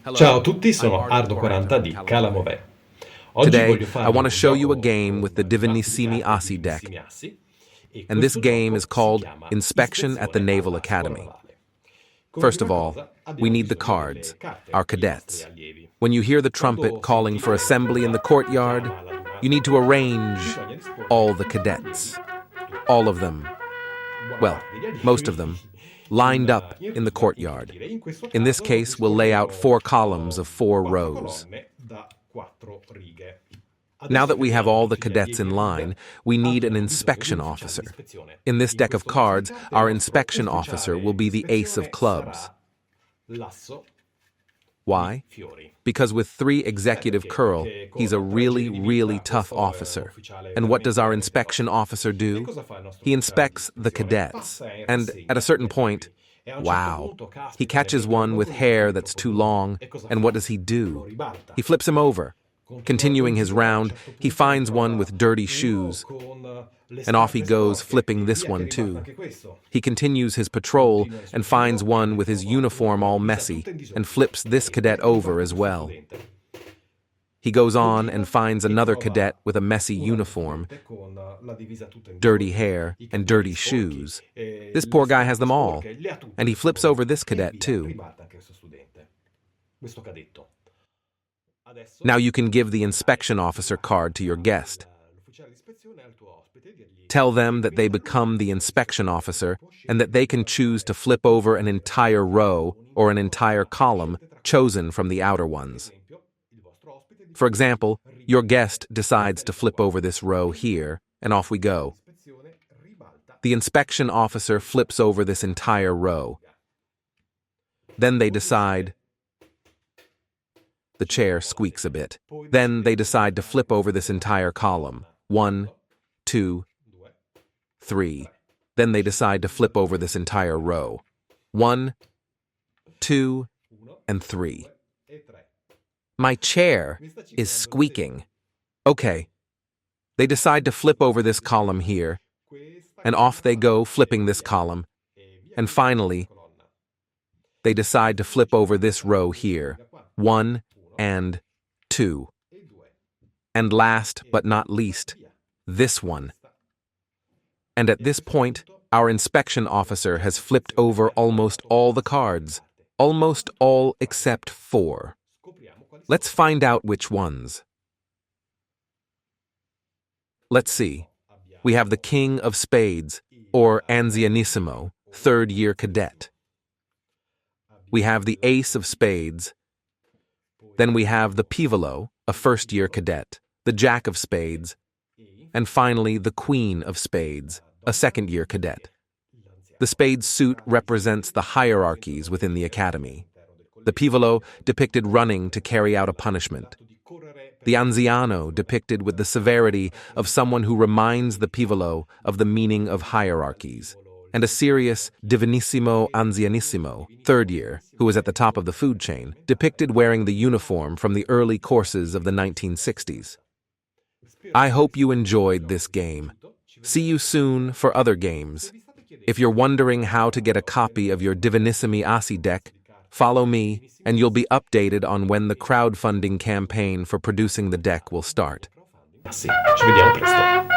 Ciao Hello, a tutti, I'm sono Ardo Ardo Quaranta Quaranta from di CalamoVe. CalamoVe. Oggi Today, voglio I farvi want to un show you a gioco game with the tratti di Divinissimi carte Assi deck, Divinissimi Assi e and this questo game is gioco si called chiama Inspection at the Ispezione Naval alla Scuola Academy. Navale. Come First prima of all, cosa we abbiamo need the bisogno cards, delle carte our per i nostri cadets. allievi. When you hear the Quando trumpet calling sentite for assembly in the che courtyard, chiama you need l'adunata, to arrange bisogna disporre all the tutti gli allievi, cadets, all of tutti, them, buona well, parte degli most allievi, of them, lined up in in the riga in courtyard. file. In questo In this caso case, we'll lay out 4 columns of 4 quattro rows. colonne da 4 righe. Now Adesso that che we have abbiamo all the tutti gli cadets allievi in in line, riga, we need an abbiamo bisogno di inspection un ufficiale di officer. ispezione. In this In deck of questo mazzo di cards, carte il our nostro inspection officer will ufficiale be di the ace of ispezione clubs. sarà l'asso di Why? fiori. Because with 3 executive curl, he's a really, really tough officer. And what does our inspection officer do? He inspects the cadets. And at a certain point, wow, he catches one with hair that's too long, and what does he do? He flips him over. Continuing his round, he finds one with dirty shoes, and off he goes, flipping this one too. He continues his patrol and finds one with his uniform all messy, and flips this cadet over as well. He goes on and finds another cadet with a messy uniform, dirty hair, and dirty shoes. This poor guy has them all, and he flips over this cadet too. Now you can give the inspection officer card to your guest. Tell them that they become the inspection officer and that they can choose to flip over an entire row or an entire column chosen from the outer ones. For example, your guest decides to flip over this row here, and off we go. The inspection officer flips over this entire row. Then they decide. The chair squeaks a bit. Then they decide to flip over this entire column. 1, 2, 3. Then they decide to flip over this entire row. 1, 2, and 3. My chair is squeaking. Okay. They decide to flip over this column here, and off they go flipping this column. And finally, they decide to flip over this row here. 1 and 2. And last but not least, this one. And at this point, our inspection officer has flipped over almost all the cards, almost all except 4. Let's find out which ones. Let's see. We have the King of Spades, or Anzianissimo, 3rd-year cadet. We have the Ace of Spades. Then we have the Pivolo, a 1st-year cadet, the Jack of Spades, and finally the Queen of Spades, a 2nd-year cadet. The spades suit represents the hierarchies within the academy. The Pivolo depicted running to carry out a punishment. The Anziano depicted with the severity of someone who reminds the Pivolo of the meaning of hierarchies. And a serious Divinissimo Anzianissimo, 3rd year, who is at the top of the food chain, depicted wearing the uniform from the early courses of the 1960s. I hope you enjoyed this game. See you soon for other games. If you're wondering how to get a copy of your Divinissimi Assi deck, follow me and you'll be updated on when the crowdfunding campaign for producing the deck will start. Sì, ci vediamo presto.